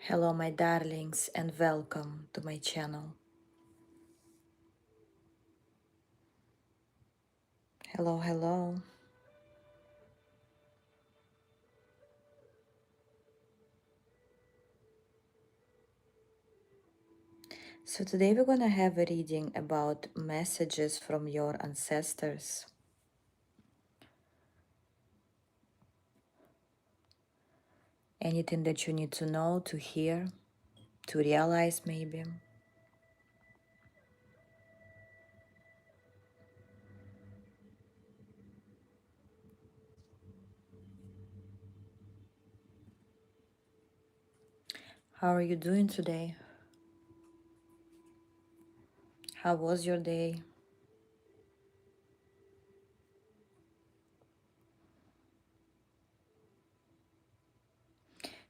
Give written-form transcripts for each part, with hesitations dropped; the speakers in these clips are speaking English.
Hello, my darlings, and welcome to my channel. Hello, hello. So, today we're gonna have a reading about messages from your ancestors. Anything that you need to know, to hear, to realize, maybe. How are you doing today? How was your day?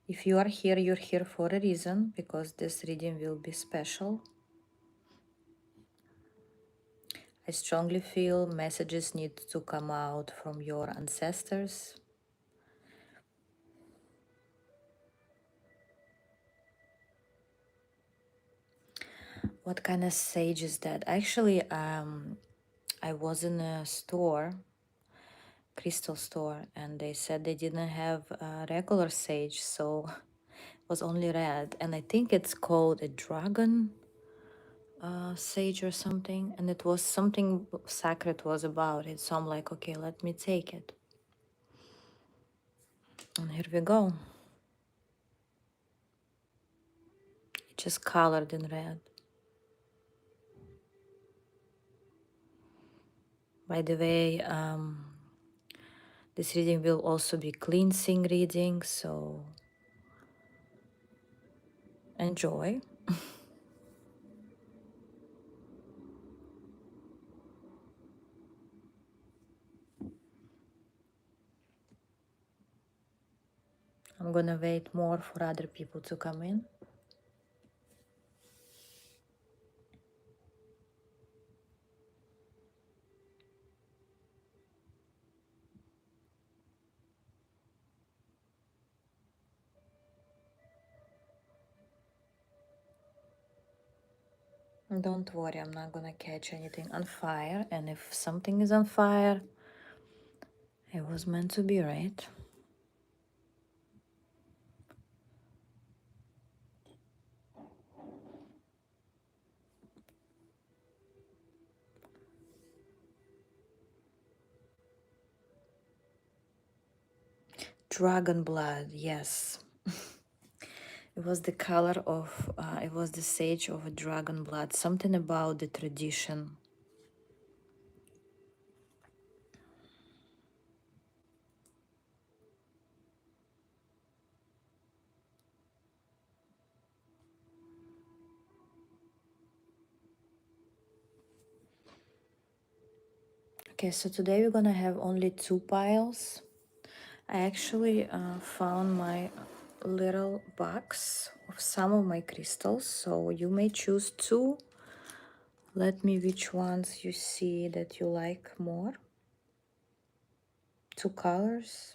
If you are here, you're here for a reason because this reading will be special. I strongly feel messages need to come out from your ancestors. What kind of sage is that? Actually, I was in a store, crystal store, and they said they didn't have regular sage, so it was only red. And I think it's called a dragon sage or something. And it was something sacred was about it. So I'm like, okay, let me take it. And here we go. It just colored in red. By the way, this reading will also be cleansing reading, so enjoy. I'm gonna wait more for other people to come in. Don't worry, I'm not gonna catch anything on fire. And if something is on fire, it was meant to be, right? Dragon blood, yes. It was the color of, it was the sage of a dragon blood. Something about the tradition. Okay, so today we're gonna have only two piles. I actually found my little box of some of my crystals, so you may choose two. Let me which ones you see that you like more. Two colors.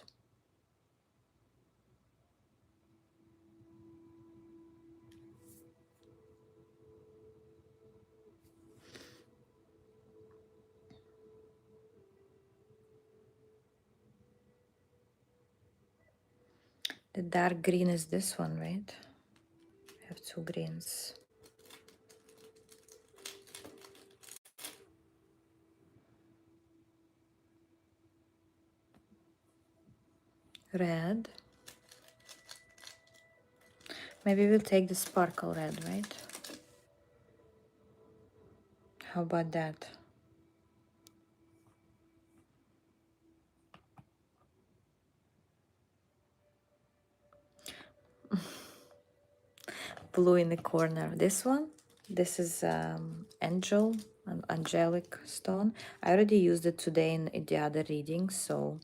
The dark green is this one, right? I have two greens. Red. Maybe we'll take the sparkle red, right? How about that? Blue in the corner. This one? This is angel, an angelic stone. I already used it today in the other reading, so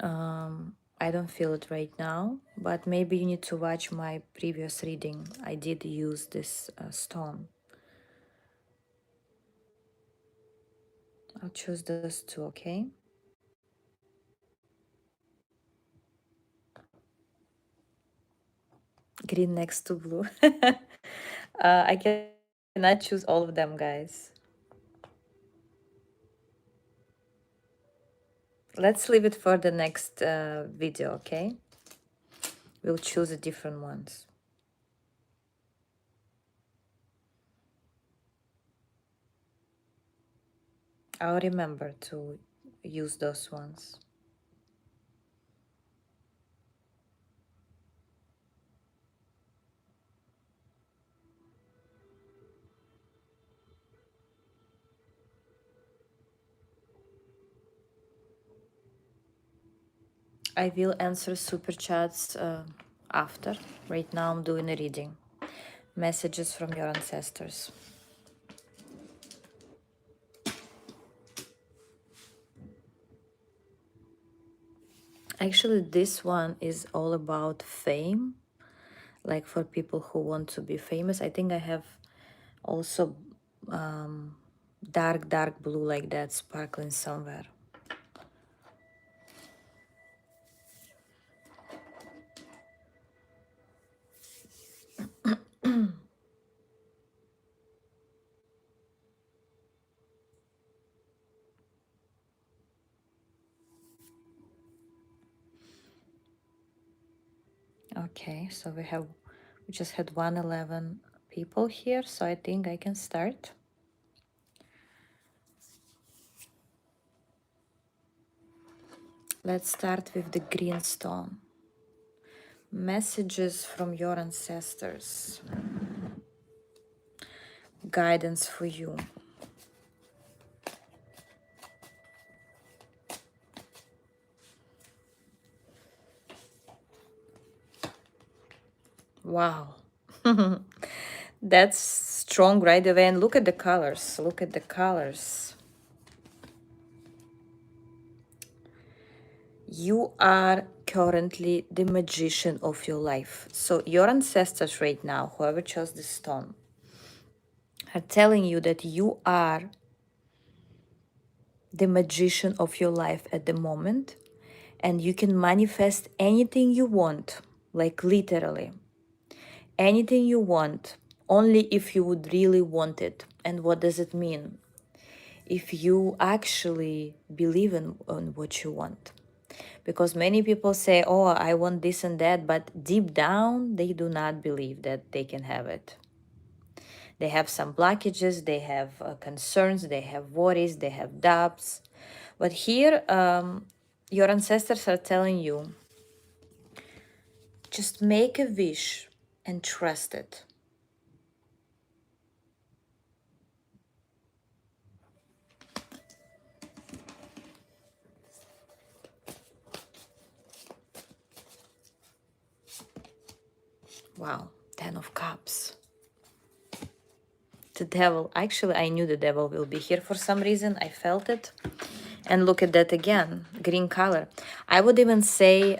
I don't feel it right now. But maybe you need to watch my previous reading. I did use this stone. I'll choose those two, okay? green next to blue. I cannot choose all of them, guys. Let's leave it for the next video, okay? We'll choose the different ones. I'll remember to use those ones. I will answer super chats after. Right now I'm doing a reading. Messages from your ancestors. Actually, this one is all about fame, like for people who want to be famous. I think I have also dark blue like that sparkling somewhere. Okay, so we just had 111 people here, so I think I can start. Let's start with the green stone. Messages from your ancestors. Guidance for you. Wow. That's strong right away. And look at the colors. Look at the colors. You are currently the magician of your life. So your ancestors right now, whoever chose this stone, are telling you that you are the magician of your life at the moment, and you can manifest anything you want, like literally anything you want, only if you would really want it. And what does it mean? If you actually believe in what you want. Because many people say, oh, I want this and that, but deep down, they do not believe that they can have it. They have some blockages, they have concerns, they have worries, they have doubts. But here, your ancestors are telling you, just make a wish and trust it. Wow, 10 of Cups. The devil. Actually, I knew the devil will be here for some reason. I felt it. And look at that again, green color. I would even say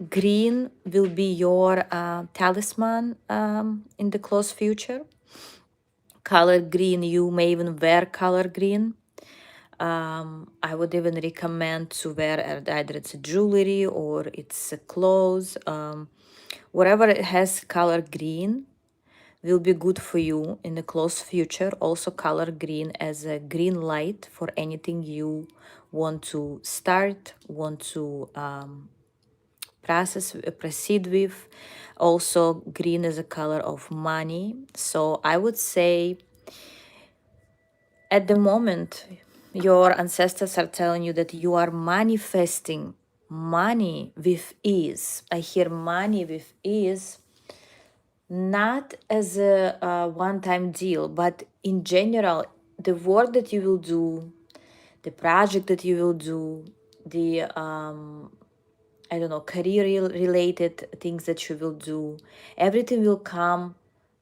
green will be your talisman in the close future. Color green, you may even wear color green. I would even recommend to wear either it's a jewelry or it's a clothes. Whatever it has color green will be good for you in the close future. Also color green as a green light for anything you want to start, want to proceed with. Also green is a color of money. So I would say at the moment your ancestors are telling you that you are manifesting money with ease. I hear money with ease, not as a one-time deal, but in general, the work that you will do, the project that you will do, the I don't know, career related things that you will do, everything will come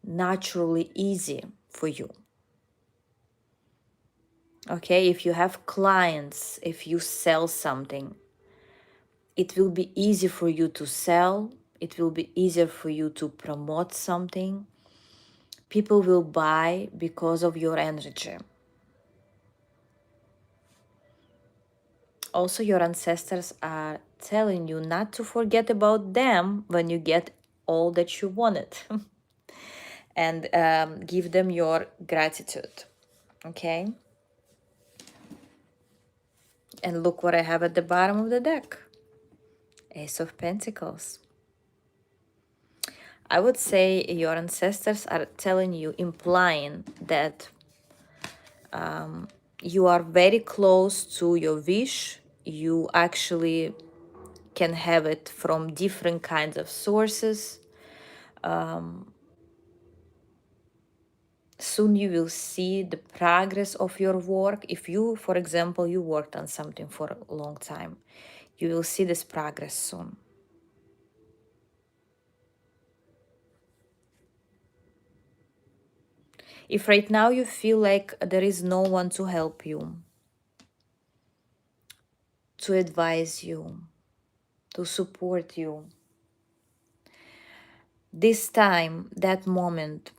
naturally easy for you. Okay, if you have clients, if you sell something, it will be easy for you to sell, it will be easier for you to promote something. People will buy because of your energy. Also, your ancestors are telling you not to forget about them when you get all that you wanted. And give them your gratitude. Okay? And look what I have at the bottom of the deck. Ace of Pentacles. I would say your ancestors are telling you, implying that you are very close to your wish. You actually can have it from different kinds of sources. Soon you will see the progress of your work. If you, for example, you worked on something for a long time, you will see this progress soon. If right now you feel like there is no one to help you, to advise you, to support you, this time, that moment,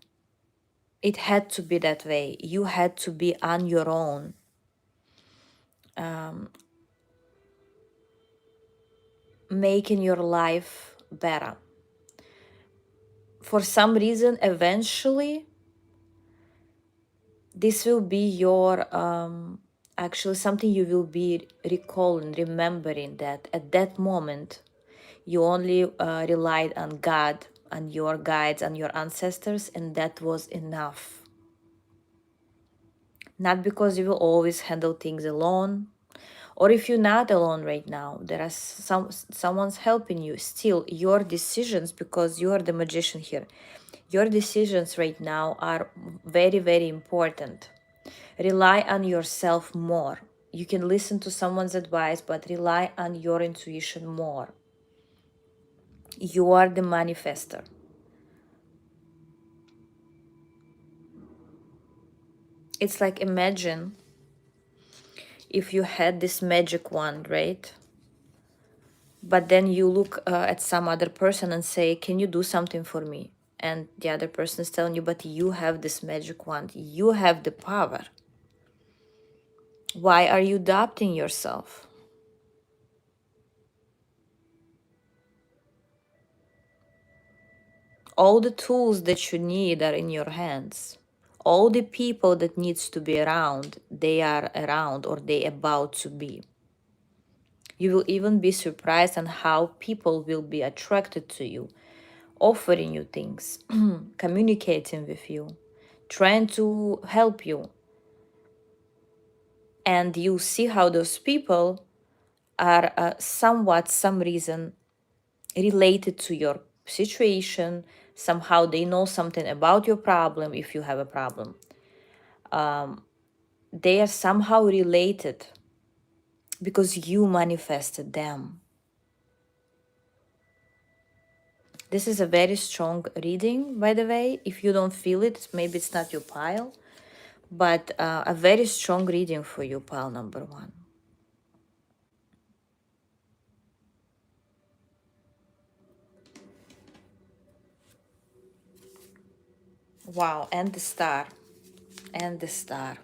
it had to be that way. You had to be on your own. Making your life better. For some reason, eventually, this will be your actually something you will be recalling, remembering that at that moment you only relied on God, on your guides, on your ancestors, and that was enough. Not because you will always handle things alone, or if you're not alone right now, there are someone's helping you. Still, your decisions, because you are the magician here, your decisions right now are very, very important. Rely on yourself more. You can listen to someone's advice, but rely on your intuition more. You are the manifester. It's like, imagine if you had this magic wand, right? But then you look at some other person and say, can you do something for me? And the other person is telling you, but you have this magic wand. You have the power. Why are you doubting yourself? All the tools that you need are in your hands. All the people that needs to be around, they are around, or they about to be. You will even be surprised on how people will be attracted to you, offering you things, communicating with you, trying to help you. And you see how those people are somewhat, some reason, related to your situation. Somehow they know something about your problem if you have a problem. They are somehow related because you manifested them. This is a very strong reading, by the way. If you don't feel it, maybe it's not your pile, but a very strong reading for you, pile number one. Wow, and the star. And the star.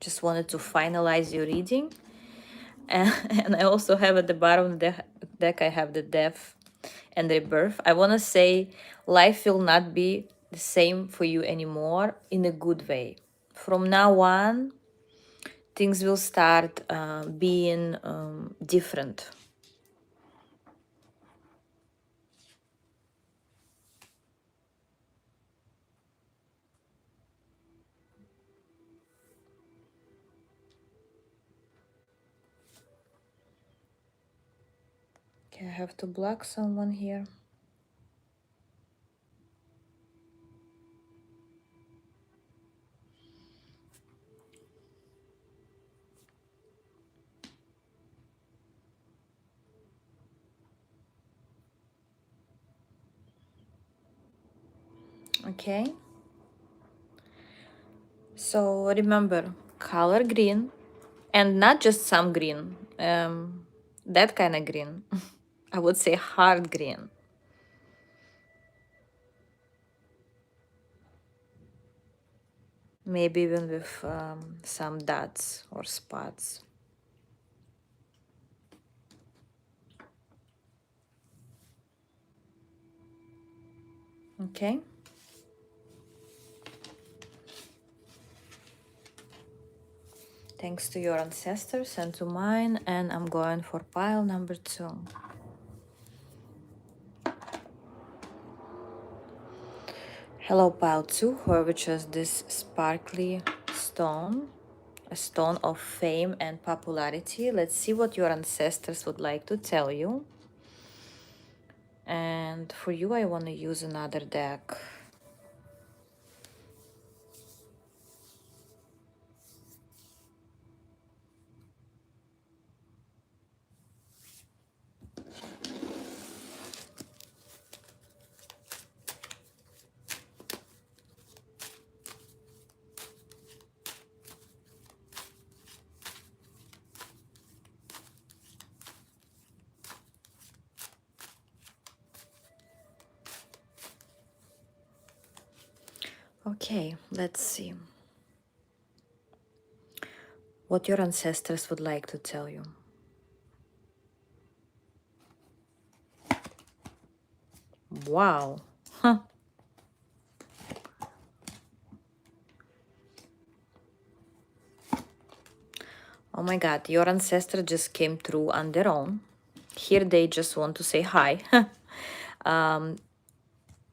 Just wanted to finalize your reading. And I also have at the bottom of the deck, I have the death and rebirth. I want to say life will not be the same for you anymore in a good way. From now on, things will start being different. Okay, I have to block someone here. Okay. So remember, color green, and not just some green, that kind of green. I would say hard green. Maybe even with some dots or spots. Okay. Thanks to your ancestors and to mine. And I'm going for pile number 2. Hello, pile 2. Whoever chose this sparkly stone, a stone of fame and popularity. Let's see what your ancestors would like to tell you. And for you, I want to use another deck. Okay, let's see what your ancestors would like to tell you. Wow. Huh. Oh my God, your ancestor just came through on their own. Here they just want to say hi.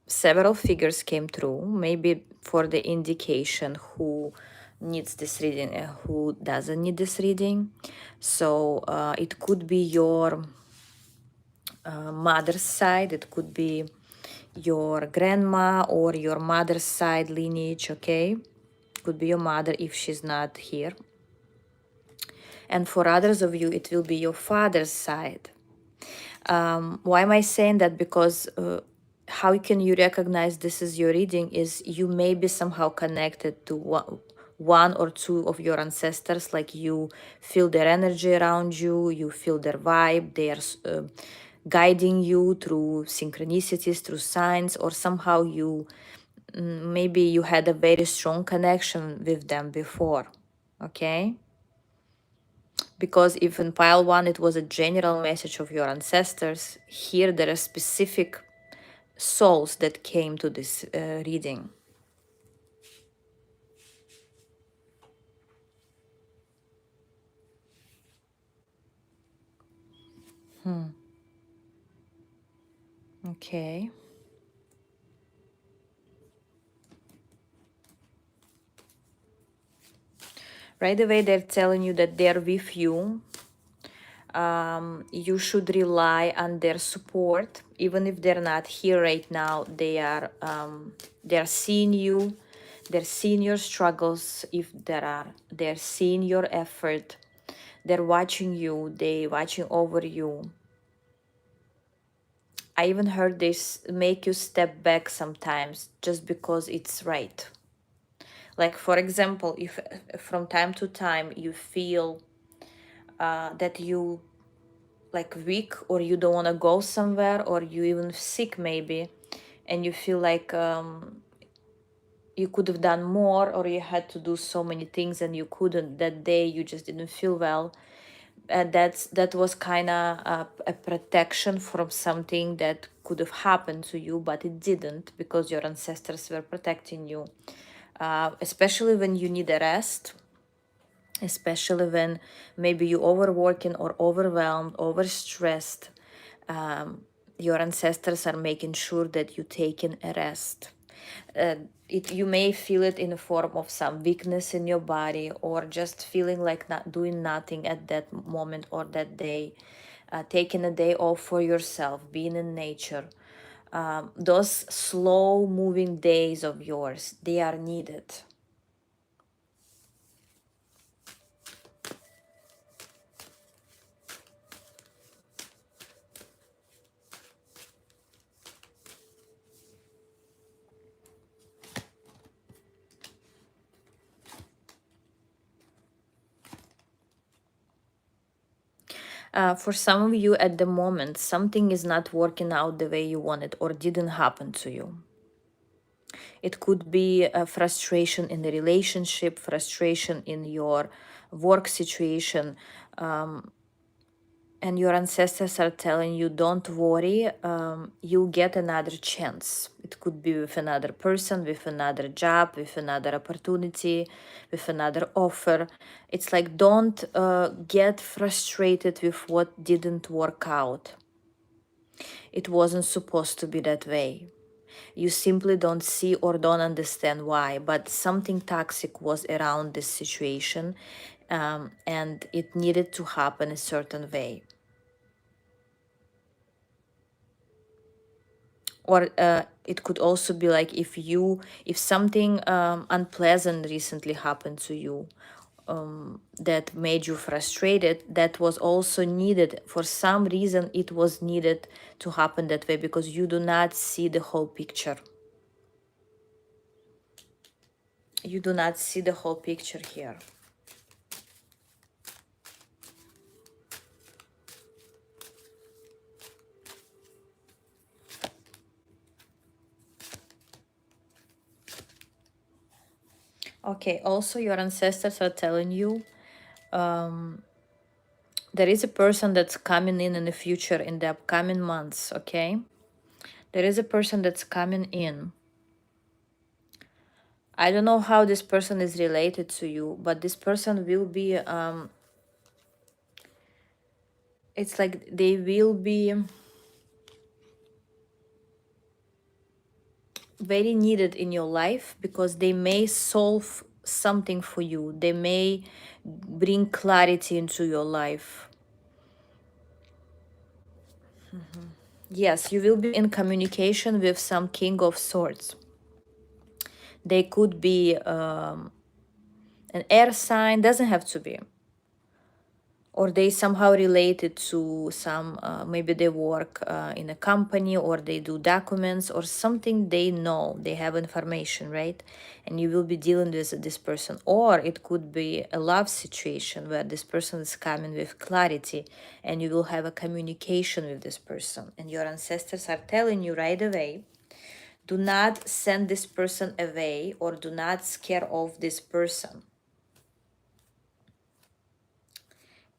Several figures came through, maybe for the indication who needs this reading and who doesn't need this reading. So it could be your mother's side, it could be your grandma or your mother's side lineage, okay? Could be your mother if she's not here. And for others of you, it will be your father's side. Why am I saying that? Because how can you recognize this is your reading is you may be somehow connected to one or two of your ancestors, like you feel their energy around you, you feel their vibe, they are guiding you through synchronicities, through signs, or somehow you maybe you had a very strong connection with them before, okay? Because if in pile 1 it was a general message of your ancestors, here there are specific souls that came to this reading. Okay. Right away they're telling you that they're with you. You should rely on their support, even if they're not here right now. They're seeing you, they're seeing your struggles. If there are, they're seeing your effort, they're watching you, they watching over you. I even heard this make you step back sometimes just because it's right. Like, for example, if from time to time you feel that you like weak, or you don't want to go somewhere, or you even sick maybe, and you feel like you could have done more, or you had to do so many things and you couldn't that day, you just didn't feel well. That was kind of a protection from something that could have happened to you, but it didn't, because your ancestors were protecting you. Especially when you need a rest, especially when maybe you overworking or overwhelmed, overstressed. Your ancestors are making sure that you taking a rest. You may feel it in the form of some weakness in your body, or just feeling like not doing nothing at that moment or that day. Taking a day off for yourself, being in nature. Those slow moving days of yours, they are needed. For some of you at the moment, something is not working out the way you wanted or didn't happen to you. It could be a frustration in the relationship, frustration in your work situation. and your ancestors are telling you, don't worry, you'll get another chance. It could be with another person, with another job, with another opportunity, with another offer. It's like, don't get frustrated with what didn't work out. It wasn't supposed to be that way. You simply don't see or don't understand why, but something toxic was around this situation, and it needed to happen a certain way. Or it could also be like, if something unpleasant recently happened to you, that made you frustrated, that was also needed. For some reason it was needed to happen that way, because you do not see the whole picture. You do not see the whole picture here. Okay, also your ancestors are telling you, there is a person that's coming in the future, in the upcoming months, okay? There is a person that's coming in. I don't know how this person is related to you, but this person will be, it's like they will be very needed in your life, because they may solve something for you. They may bring clarity into your life. Yes, you will be in communication with some King of Swords. They could be an air sign, doesn't have to be. Or they somehow related to some, maybe they work in a company, or they do documents or something. They know, they have information, right? And you will be dealing with this person. Or it could be a love situation where this person is coming with clarity, and you will have a communication with this person. And your ancestors are telling you right away, do not send this person away, or do not scare off this person.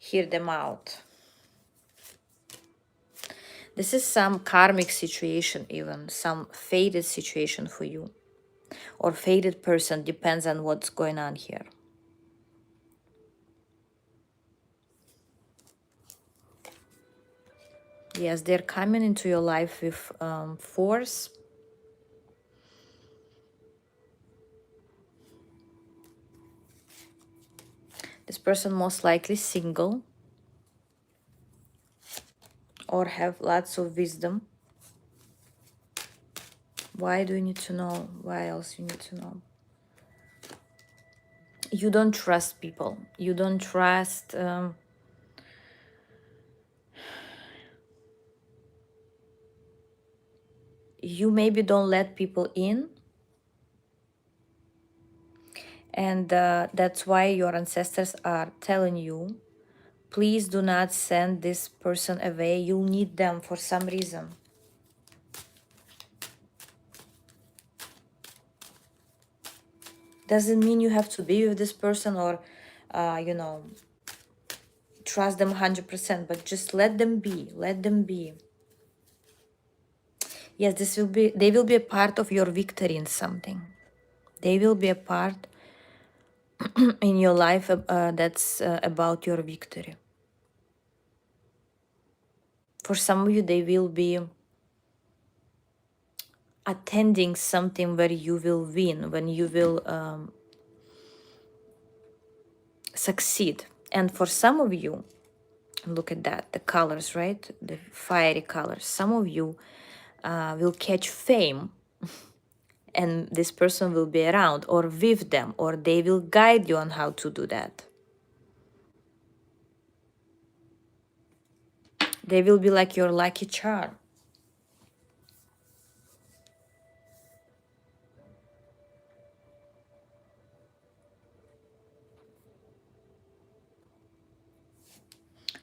Hear them out. This is some karmic situation, even some fated situation for you, or fated person, depends on what's going on here. Yes, they're coming into your life with force. This person most likely single, or have lots of wisdom. Why do you need to know? Why else you need to know? You don't trust people. You don't trust... you maybe don't let people in. And that's why your ancestors are telling you, please do not send this person away. You'll need them for some reason. Doesn't mean you have to be with this person, or, trust them 100%, but just let them be. Let them be. Yes, they will be a part of your victory in something. They will be a part in your life that's about your victory. For some of you, they will be attending something where you will win, when you will succeed. And for some of you, look at that, the colors, right? The fiery colors. Some of you will catch fame, and this person will be around, or with them, or they will guide you on how to do that. They will be like your lucky charm.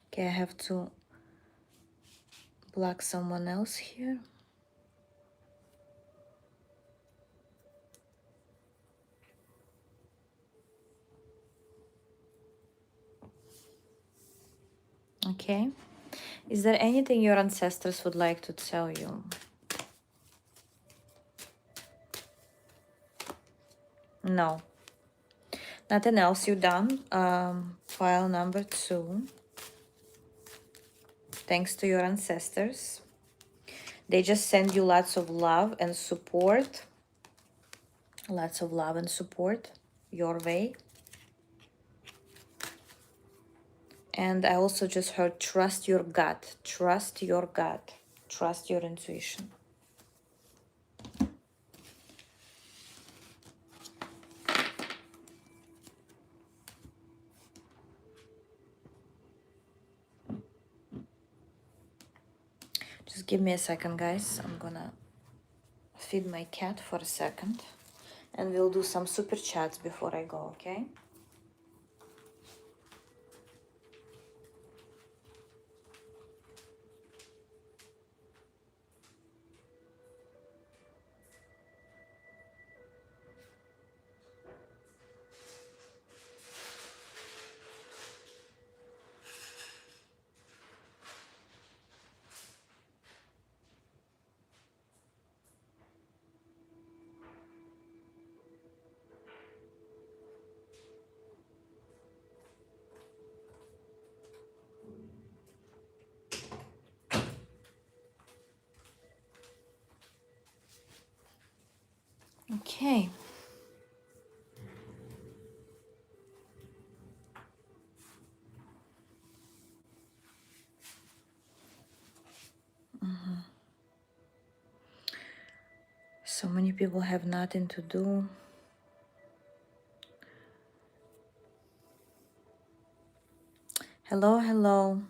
Okay, I have to block someone else here. Okay. Is there anything your ancestors would like to tell you? No. Nothing else. You're done. File number 2. Thanks to your ancestors. They just send you lots of love and support. Lots of love and support your way. And I also just heard trust your gut. Trust your gut. Trust your intuition. Just give me a second, guys. I'm gonna feed my cat for a second. And we'll do some super chats before I go, okay? Okay. So many people have nothing to do. Hello, hello.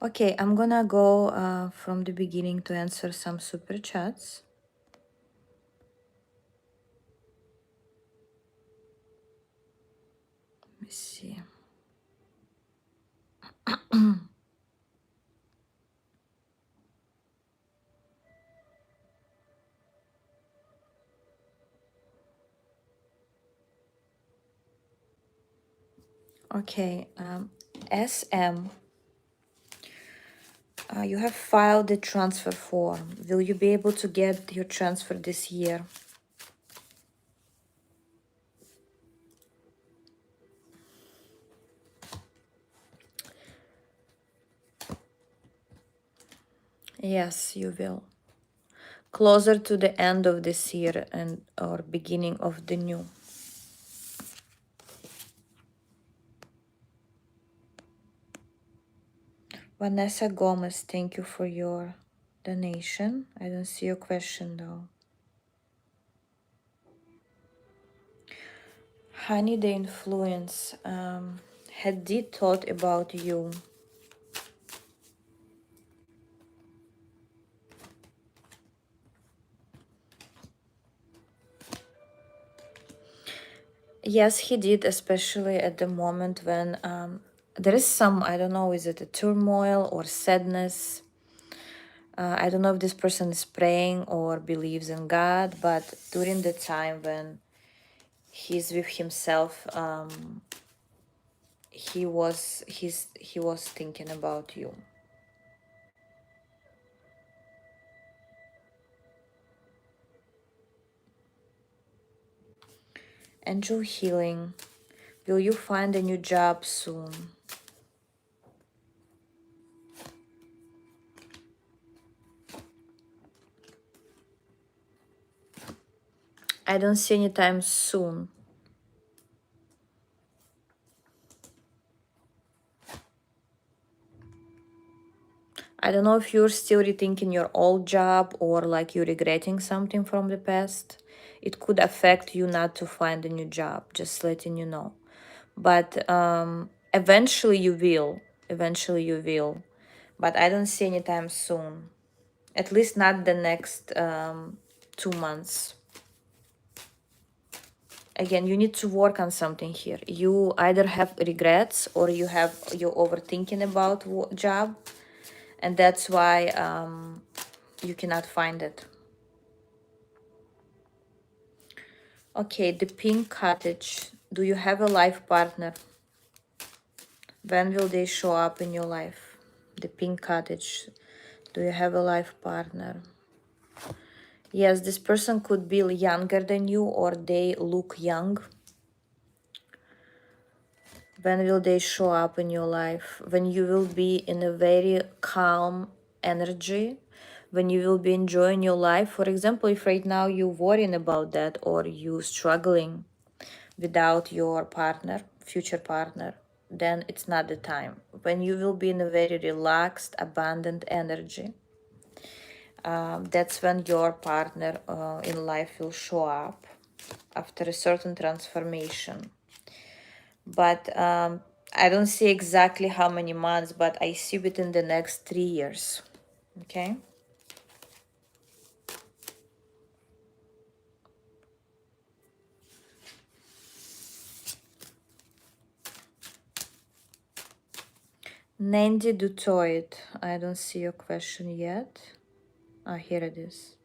Okay, I'm gonna go from the beginning to answer some super chats. Let me see. Okay, SM, you have filed the transfer form. Will you be able to get your transfer this year? Yes, you will. Closer to the end of this year and or beginning of the new. Vanessa Gomez, thank you for your donation. I don't see your question though. Honey, the influence. Had they thought about you? Yes, he did, especially at the moment when there is some, I don't know, is it a turmoil or sadness? I don't know if this person is praying or believes in God, but during the time when he's with himself, he was thinking about you. Angel healing. Will you find a new job soon? I don't see any time soon. I don't know if you're still rethinking your old job or like you're regretting something from the past. It could affect you not to find a new job, just letting you know. But eventually you will. Eventually you will. But I don't see any time soon. At least not the next 2 months. Again, you need to work on something here. You either have regrets or you're overthinking about job, and that's why you cannot find it. Okay, the pink cottage. Do you have a life partner? When will they show up in your life? The pink cottage. Do you have a life partner? Yes, this person could be younger than you or they look young. When will they show up in your life? When you will be in a very calm energy, when you will be enjoying your life. For example, if right now you're worrying about that or you struggling without your partner, future partner, then it's not the time. When you will be in a very relaxed, abundant energy, that's when your partner in life will show up after a certain transformation. But I don't see exactly how many months, but I see within the next 3 years. Okay. Nandy Dutoit. I don't see your question yet. Ah, here it is.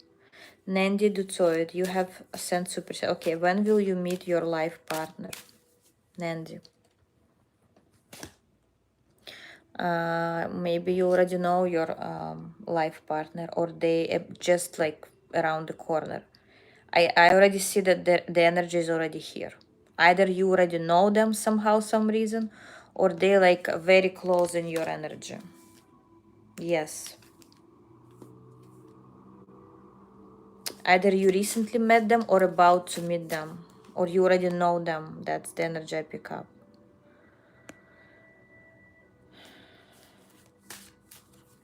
Nandy Dutoit, you have sent super. Okay, when will you meet your life partner? Nandy. Maybe you already know your life partner or they just like around the corner. I already see that the energy is already here. Either you already know them somehow, some reason, or they like very close in your energy. Yes. Either you recently met them or about to meet them, or you already know them. That's the energy I pick up.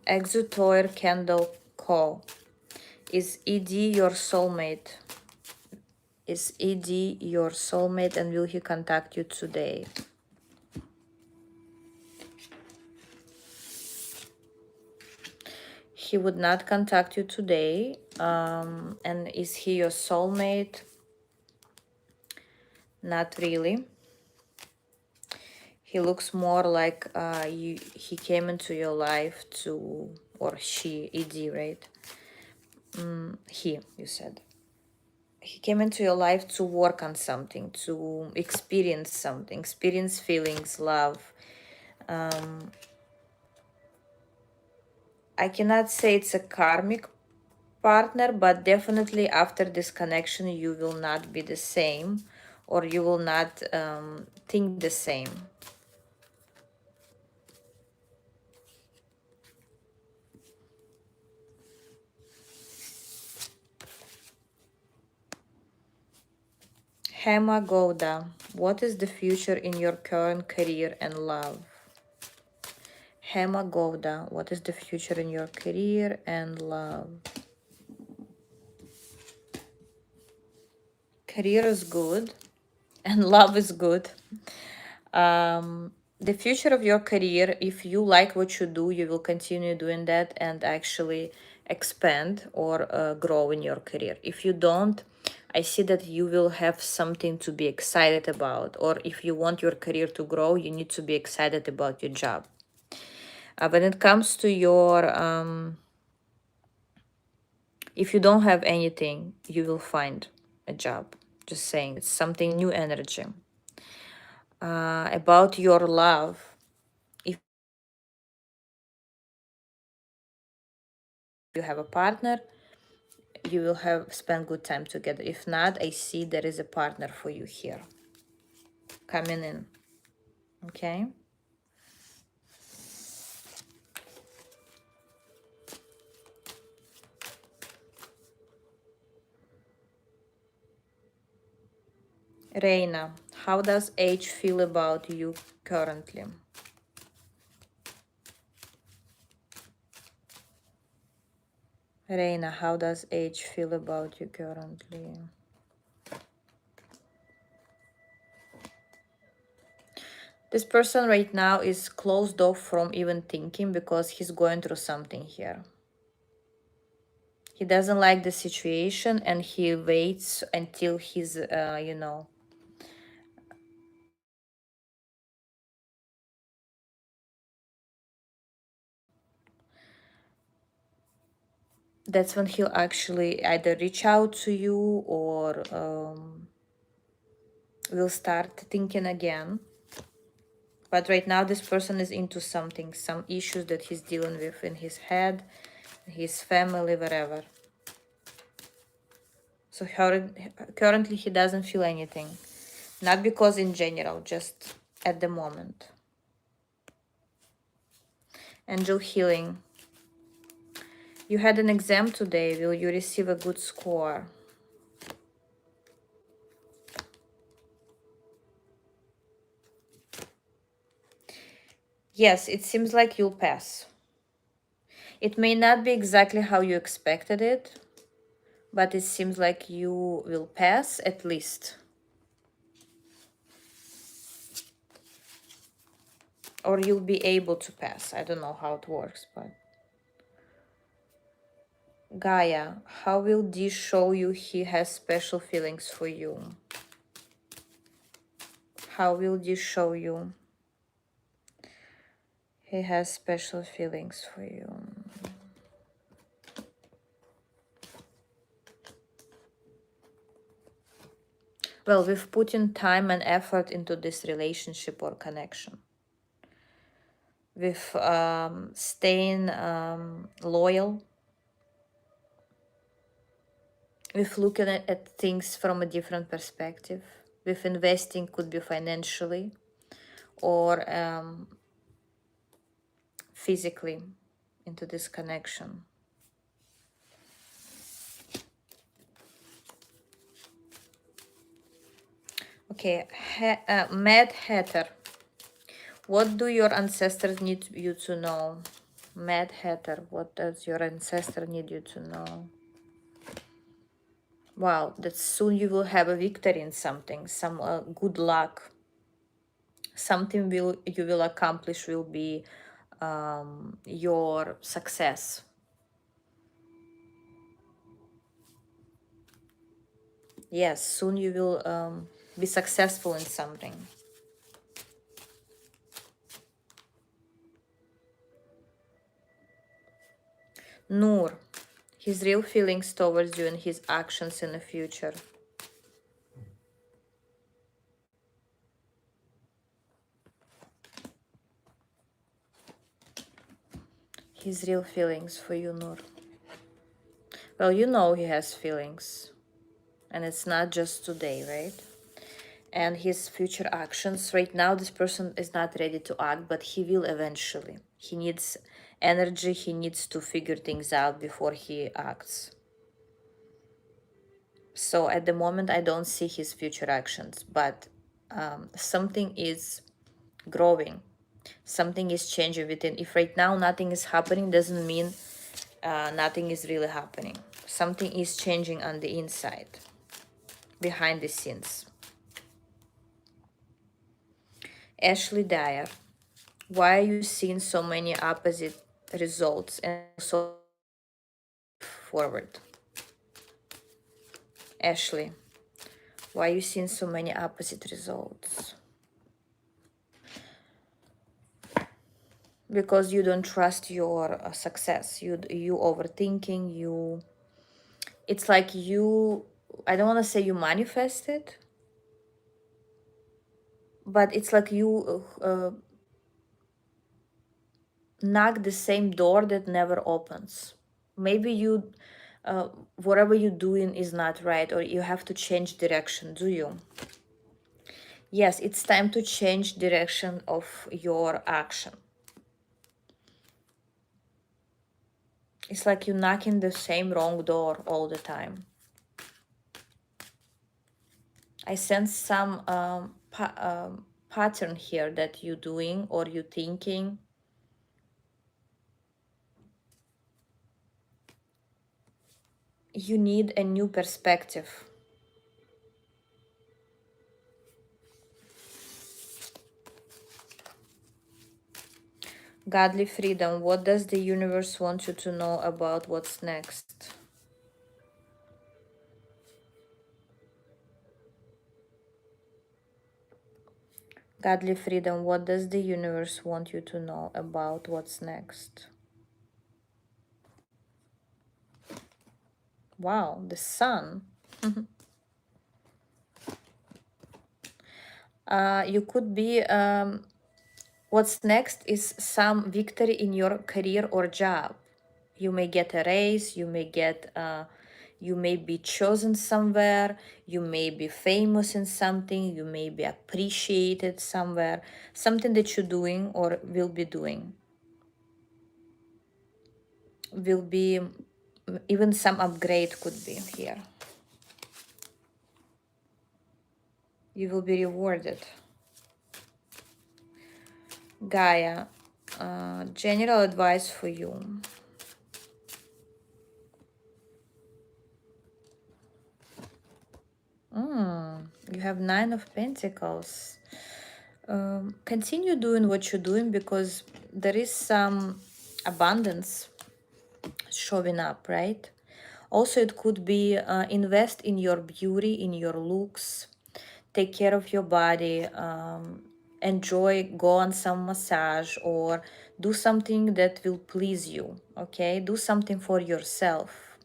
Exutoire Candle Co. Is ED your soulmate? Is ED your soulmate and will he contact you today? He would not contact you today. And is he your soulmate? Not really. He looks more like he came into your life to, or she, ED, right? You said. He came into your life to work on something, to experience something, experience feelings, love. I cannot say it's a karmic partner, but definitely after this connection, you will not be the same or you will not think the same. Hema Gouda, what is the future in your current career and love? Hema Gouda, what is the future in your career and love? Career is good and love is good. The future of your career, if you like what you do, you will continue doing that and actually expand or grow in your career. If you don't, I see that you will have something to be excited about, or if you want your career to grow, you need to be excited about your job. When it comes to your, if you don't have anything, you will find a job. Just saying, it's something new energy. About your love, if you have a partner, you will have spend good time together. If not, I see there is a partner for you here coming in. Okay. Reina, how does age feel about you currently? Reina, how does age feel about you currently? This person right now is closed off from even thinking because he's going through something here. He doesn't like the situation and he waits until he's, that's when he'll actually either reach out to you or will start thinking again. But right now, this person is into something, some issues that he's dealing with in his head, his family, whatever. So currently, he doesn't feel anything. Not because in general, just at the moment. Angel healing. You had an exam today. Will you receive a good score? Yes, it seems like you'll pass. It may not be exactly how you expected it, but it seems like you will pass at least. Or you'll be able to pass. I don't know how it works, but... Gaia, how will this show you he has special feelings for you? How will this show you he has special feelings for you? Well, we've put in time and effort into this relationship or connection. With staying loyal, with looking at things from a different perspective, with investing, could be financially or physically, into this connection. Okay, Mad Hatter, what do your ancestors need you to know? Mad Hatter, what does your ancestor need you to know? Wow, that soon you will have a victory in something, some good luck. Something you will accomplish will be your success. Yes, soon you will be successful in something. Noor, his real feelings towards you and his actions in the future. His real feelings for you, Noor. Well, you know he has feelings. And it's not just today, right? And his future actions. Right now, this person is not ready to act, but he will eventually. He needs energy. He needs to figure things out before he acts. So at the moment, I don't see his future actions, but something is growing. Something is changing within. If right now nothing is happening, doesn't mean nothing is really happening. Something is changing on the inside, behind the scenes. Ashley Dyer, why are you seeing so many opposite results and so forward? Ashley, why are you seeing so many opposite results? Because you don't trust your success. You overthinking. It's like you. I don't want to say you manifest it, but it's like you knock the same door that never opens. Maybe you, whatever you're doing is not right, or you have to change direction. Do you? Yes, it's time to change direction of your action. It's like you're knocking the same wrong door all the time. I sense some pattern here that you're doing or you're thinking. You need a new perspective. Godly freedom. What does the universe want you to know about what's next? Godly freedom. What does the universe want you to know about what's next? Wow, the sun. You could be What's next is some victory in your career or job. You may get a raise, you may be chosen somewhere, you may be famous in something, you may be appreciated somewhere, something that you're doing or will be doing. Will be, even some upgrade could be here. You will be rewarded. Gaia, general advice for you. You have 9 of Pentacles. Continue doing what you're doing because there is some abundance showing up, right? Also, it could be invest in your beauty, in your looks, take care of your body, enjoy, go on some massage or do something that will please you, okay? Do something for yourself.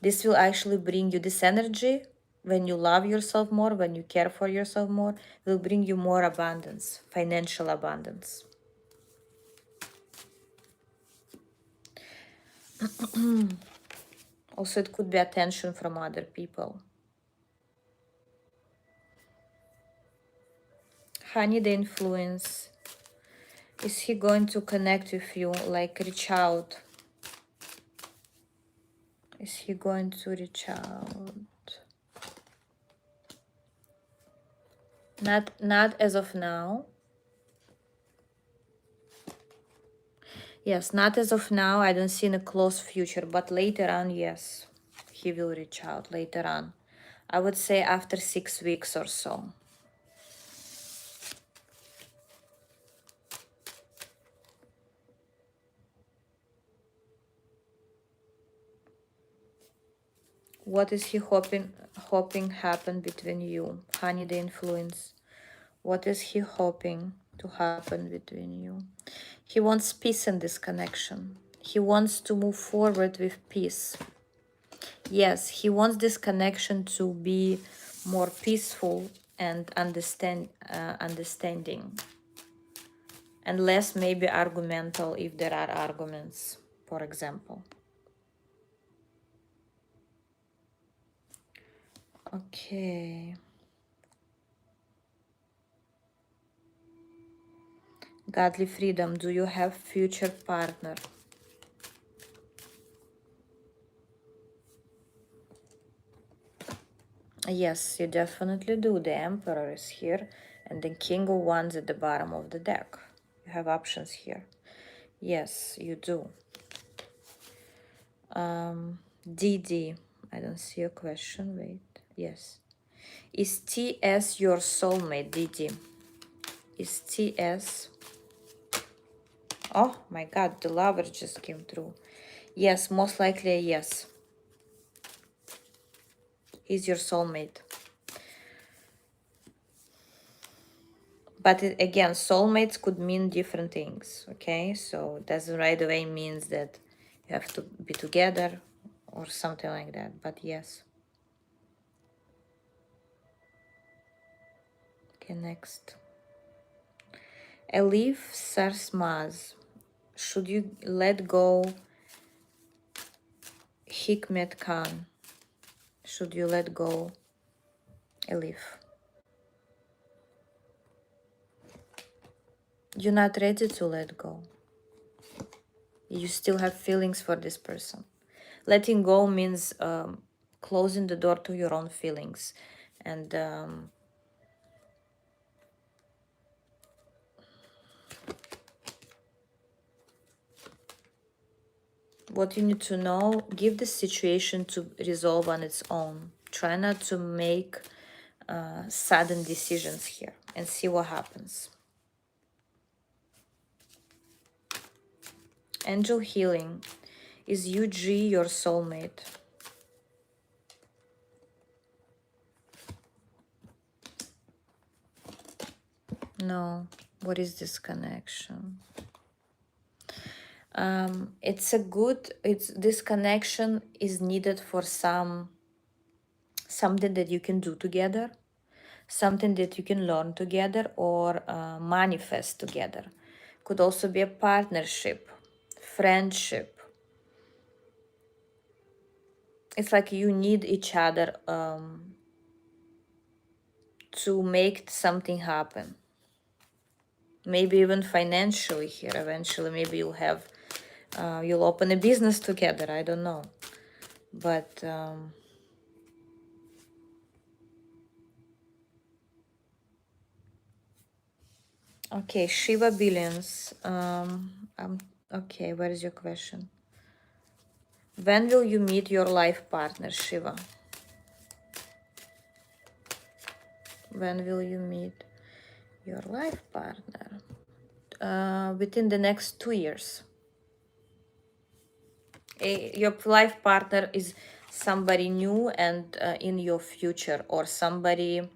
This will actually bring you this energy. When you love yourself more, when you care for yourself more, will bring you more abundance, financial abundance. Also, it could be attention from other people. Honey, the influence. Is he going to connect with you, like reach out? Is he going to reach out? Not as of now. Yes, not as of now. I don't see in a close future, but later on, yes, he will reach out later on. I would say after 6 weeks or so. What is he hoping happen between you? Honey, the influence. What is he hoping to happen between you? He wants peace in this connection. He wants to move forward with peace. Yes, he wants this connection to be more peaceful and understanding. And less maybe argumental if there are arguments, for example. Okay. Godly freedom. Do you have future partner? Yes, you definitely do. The Emperor is here and the King of Wands at the bottom of the deck. You have options here. Yes, you do. DD. I don't see a question. Wait. Yes. Is TS your soulmate, DD? Is TS... Oh my God, the lover just came through. Yes, most likely a yes. He's your soulmate. But again, soulmates could mean different things, okay? So it doesn't right away means that you have to be together or something like that, but yes. Okay, next. Elif Sarsmaz. Should you let go Hikmet Khan? Should you let go Elif? You're not ready to let go. You still have feelings for this person. Letting go means closing the door to your own feelings. And what you need to know, give the situation to resolve on its own. Try not to make sudden decisions here and see what happens. Angel healing. Is UG your soulmate? No. What is this connection? This connection is needed for something that you can do together. something that you can learn together or manifest together. Could also be a partnership, friendship. It's like you need each other to make something happen. Maybe even financially here eventually. Maybe you'll have, you'll open a business together. I don't know. But okay, Shiva Billions. Okay, where is your question? When will you meet your life partner, Shiva? When will you meet your life partner? Within the next 2 years. Your life partner is somebody new and in your future, or somebody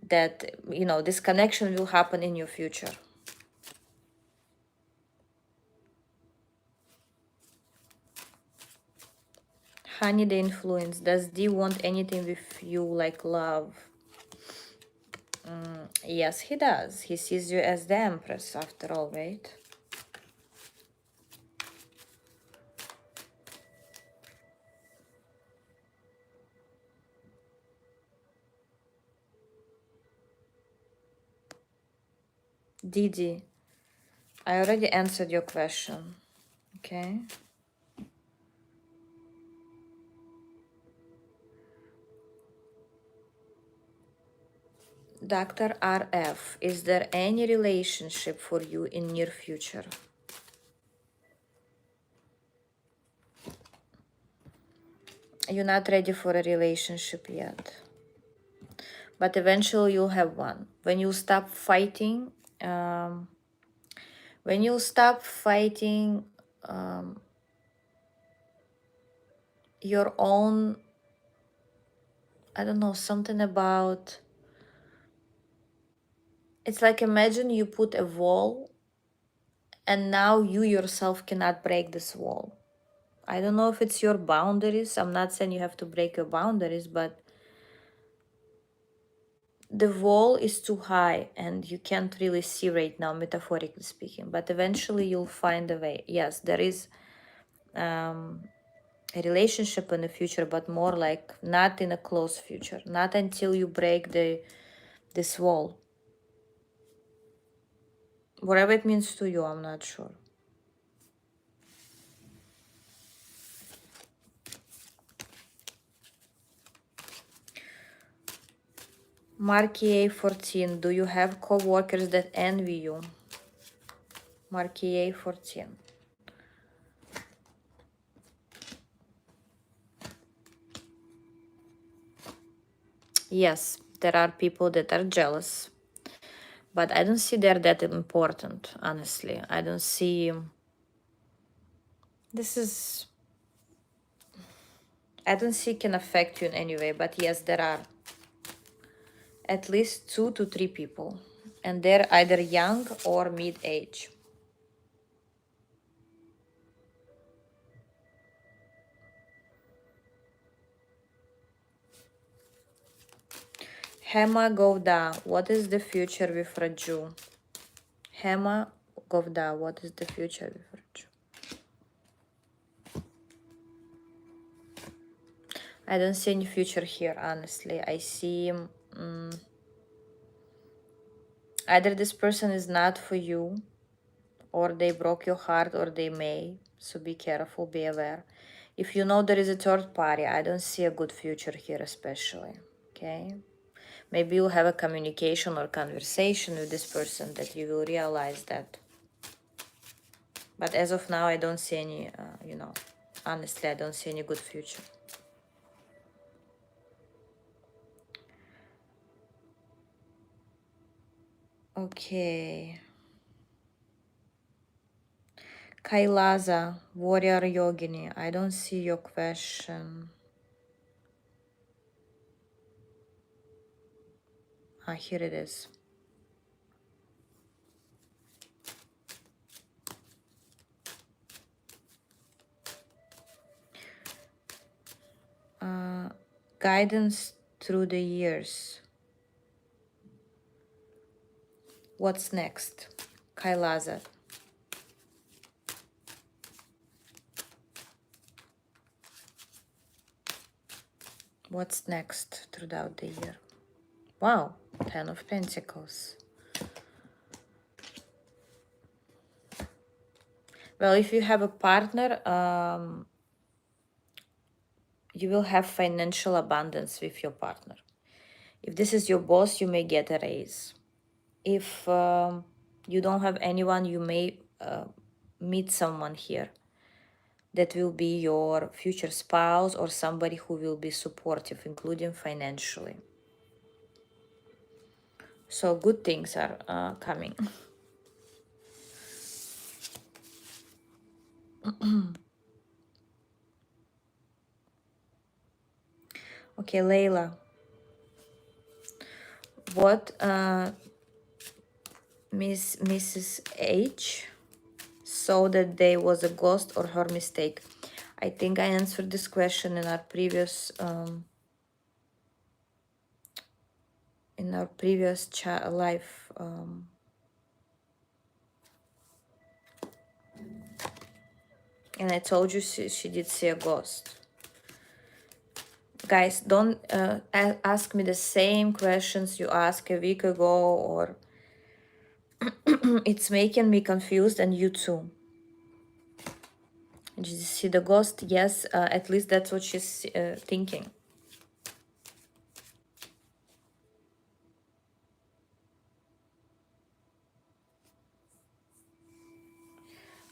that, this connection will happen in your future. Honey, the influence. Does D want anything with you, like love? Yes, he does. He sees you as the Empress, after all, right? Didi, I already answered your question. Okay. Dr. RF, is there any relationship for you in near future? You're not ready for a relationship yet, but eventually you'll have one. When you stop fighting, um, when you stop fighting your own, I don't know, something about, it's like, imagine you put a wall and now you yourself cannot break this wall. I don't know if it's your boundaries. I'm not saying you have to break your boundaries, but the wall is too high and you can't really see right now, metaphorically speaking, but eventually you'll find a way. Yes, there is a relationship in the future, but more like not in a close future, not until you break this wall. Whatever it means to you, I'm not sure. Marky A14, do you have co-workers that envy you? Marky A14. Yes, there are people that are jealous, but I don't see they're that important, honestly. I don't see, I don't see can affect you in any way, but yes, there are at least 2 to 3 people, and they're either young or mid-age. Hema Govda, what is the future with Raju? Hema Govda, what is the future with Raju? I don't see any future here, honestly. I see either this person is not for you, or they broke your heart, or they may. So be careful, be aware. If you know there is a third party, I don't see a good future here, especially. Okay? Maybe you'll have a communication or conversation with this person that you will realize that. But as of now, I don't see any, honestly, I don't see any good future. Okay. Kailaza, warrior yogini, I don't see your question. Here it is. Guidance through the years. What's next? Kailaza. What's next throughout the year? Wow, 10 of Pentacles. Well, if you have a partner, you will have financial abundance with your partner. If this is your boss, you may get a raise. If you don't have anyone, you may meet someone here that will be your future spouse or somebody who will be supportive, including financially. So good things are coming. Okay, Layla. What Mrs. H saw that there was a ghost or her mistake? I think I answered this question in our previous live. And I told you she did see a ghost. Guys, don't ask me the same questions you asked a week ago, or it's making me confused, and you too. Did you see the ghost? Yes, at least that's what she's thinking.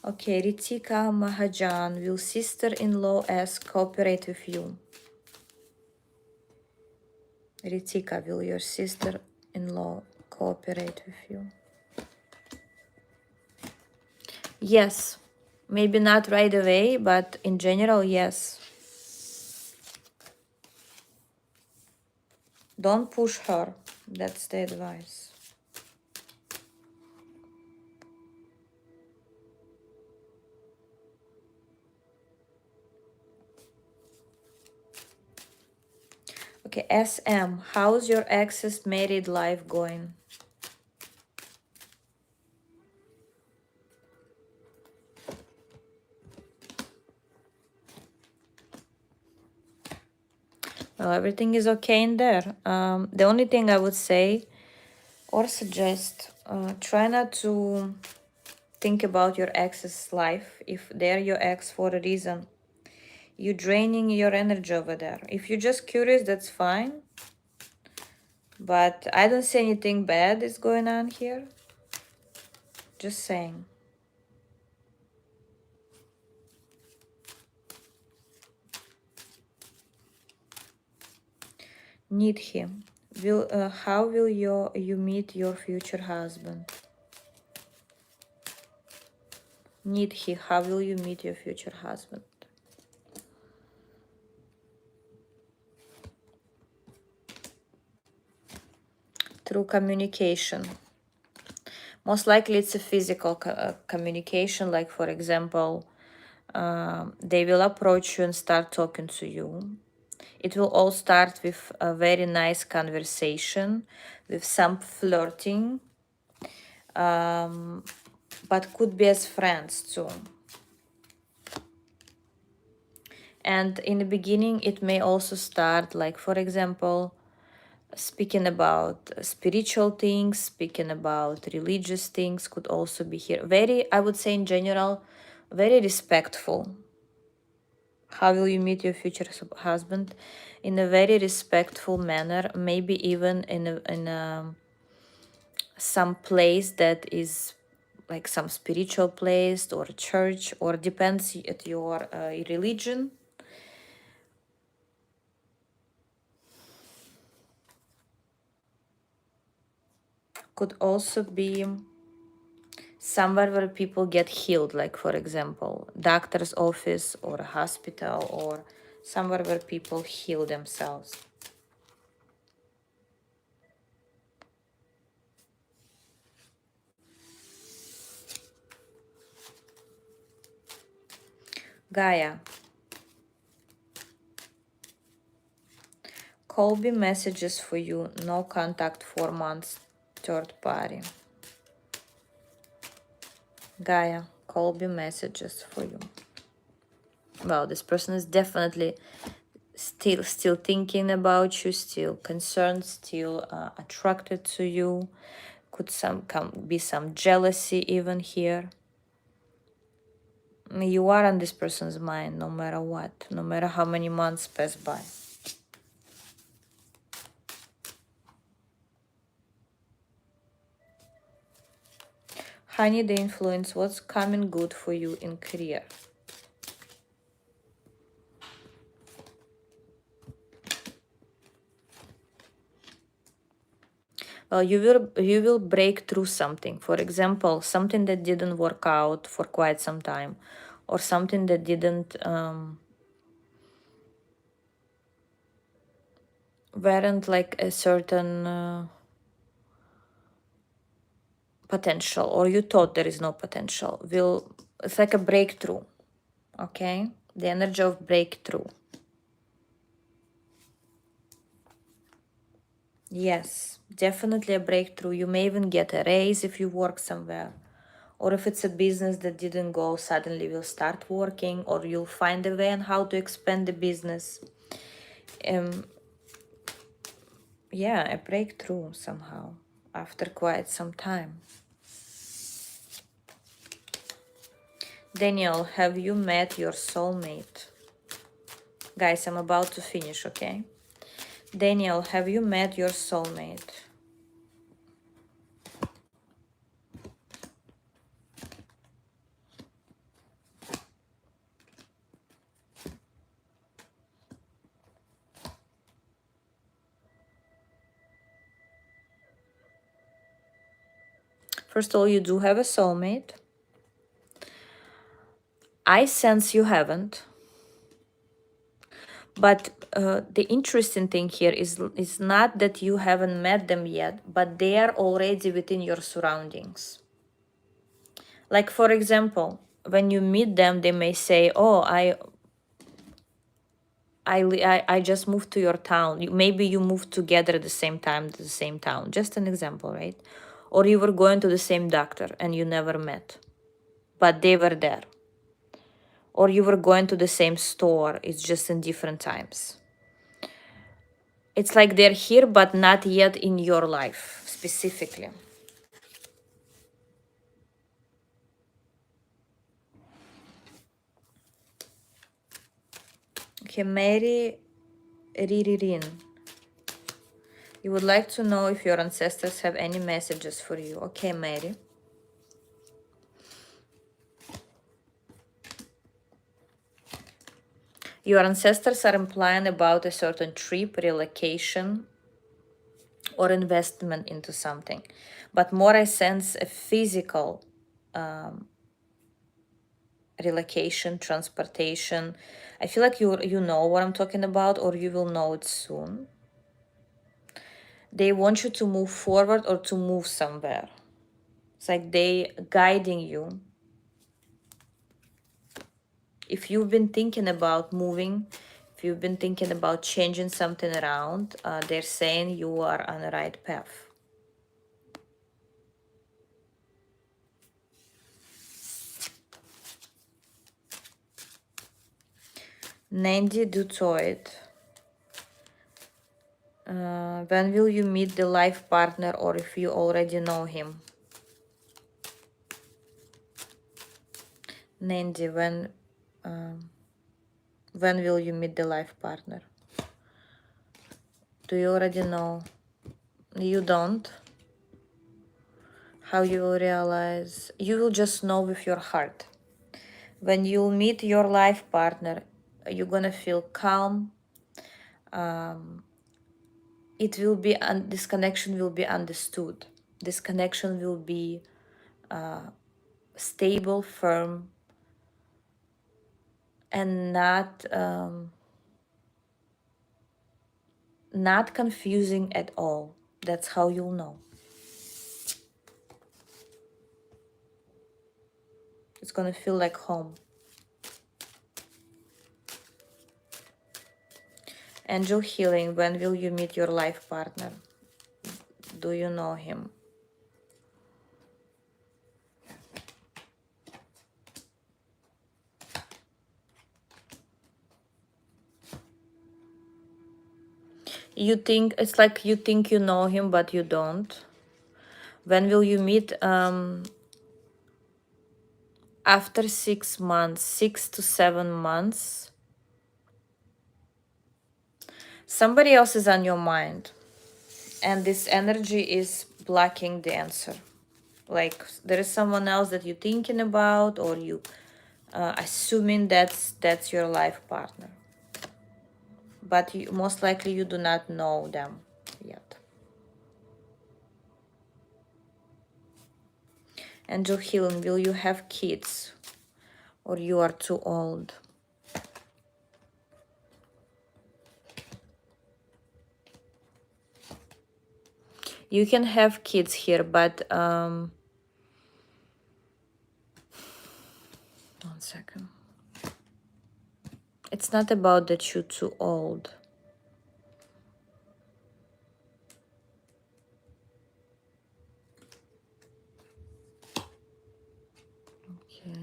Okay, Ritika Mahajan, will sister-in-law S cooperate with you? Ritika, will your sister-in-law cooperate with you? Yes, maybe not right away, but in general, yes. Don't push her. That's the advice. Okay, SM, how's your ex's married life going? Well, everything is okay in there. The only thing I would say or suggest, try not to think about your ex's life. If they're your ex for a reason, you're draining your energy over there. If you're just curious, that's fine. But I don't see anything bad is going on here. Just saying. Need him. How will you meet your future husband? Need he. How will you meet your future husband? Through communication. Most likely it's a physical communication, like for example, they will approach you and start talking to you. It will all start with a very nice conversation, with some flirting, but could be as friends too. And in the beginning, it may also start, like for example, speaking about spiritual things, speaking about religious things could also be here. Very, I would say in general, very respectful. How will you meet your future husband? In a very respectful manner, maybe even in some place that is like some spiritual place or church, or depends at your religion. Could also be somewhere where people get healed, like for example, doctor's office or a hospital, or somewhere where people heal themselves. Gaia, Colby messages for you, no contact 4 months, third party. Gaia, Colby messages for you. Well, this person is definitely still thinking about you, still concerned, still attracted to you. Could be some jealousy even here. You are on this person's mind no matter what, no matter how many months pass by. Honey, the influence, what's coming good for you in career? Well, you will break through something. For example, something that didn't work out for quite some time, or something that didn't weren't like a certain potential, or you thought there is no potential. It's like a breakthrough, okay? The energy of breakthrough. Yes, definitely a breakthrough. You may even get a raise if you work somewhere. Or if it's a business that didn't go, suddenly will start working, or you'll find a way on how to expand the business. Yeah, a breakthrough somehow after quite some time. Daniel, have you met your soulmate? Guys, I'm about to finish, okay? Daniel, have you met your soulmate? First of all, you do have a soulmate. I sense you haven't. But the interesting thing here is not that you haven't met them yet, but they are already within your surroundings. Like, for example, when you meet them, they may say, oh, I just moved to your town. Maybe you moved together at the same time to the same town. Just an example, right? Or you were going to the same doctor and you never met, but they were there. Or you were going to the same store, it's just in different times. It's like they're here, but not yet in your life specifically. Okay, Mary Riririn. You would like to know if your ancestors have any messages for you. Okay, Mary. Your ancestors are implying about a certain trip, relocation, or investment into something. But more I sense a physical relocation, transportation. I feel like you know what I'm talking about, or you will know it soon. They want you to move forward or to move somewhere. It's like they guiding you. If you've been thinking about moving, if you've been thinking about changing something around, they're saying you are on the right path. Nandy Dutoit. When will you meet the life partner, or if you already know him? Nandy, when will you meet the life partner? Do you already know? You don't? How you will realize? You will just know with your heart. When you'll meet your life partner, you're gonna feel calm. It will be, this connection will be understood. This connection will be stable, firm, and not confusing at all. That's how you'll know. It's gonna feel like home. Angel healing, when will you meet your life partner? Do you know him? You think it's like you think you know him, but you don't. When will you meet? After 6 months, 6 to 7 months. Somebody else is on your mind, and this energy is blocking the answer. Like there is someone else that you're thinking about, or you assuming that's your life partner, but you, most likely you do not know them yet. Angel healing, will you have kids, or you are too old? You can have kids here, but 1 second. It's not about that you're too old. Okay.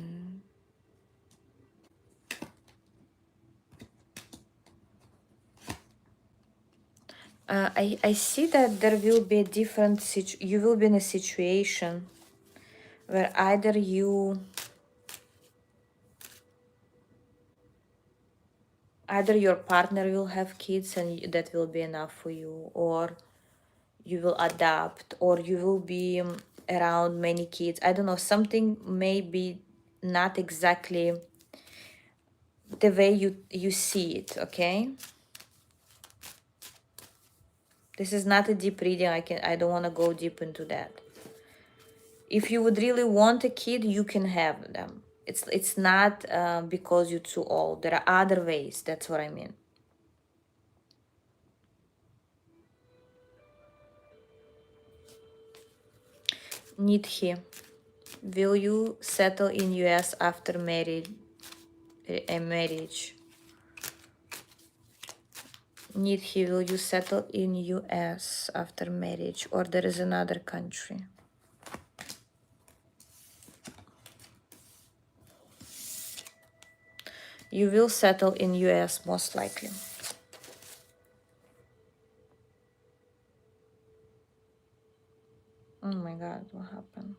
I see that there will be a different you will be in a situation where either your partner will have kids and that will be enough for you, or you will adapt, or you will be around many kids. I don't know, something may be not exactly the way you see it. Okay, this is not a deep reading. I don't want to go deep into that. If you would really want a kid, you can have them. It's not because you're too old. There are other ways. That's what I mean. Nidhi, will you settle in US after a marriage? Nidhi, will you settle in US after marriage, or there is another country? You will settle in US most likely. Oh my God, what happened?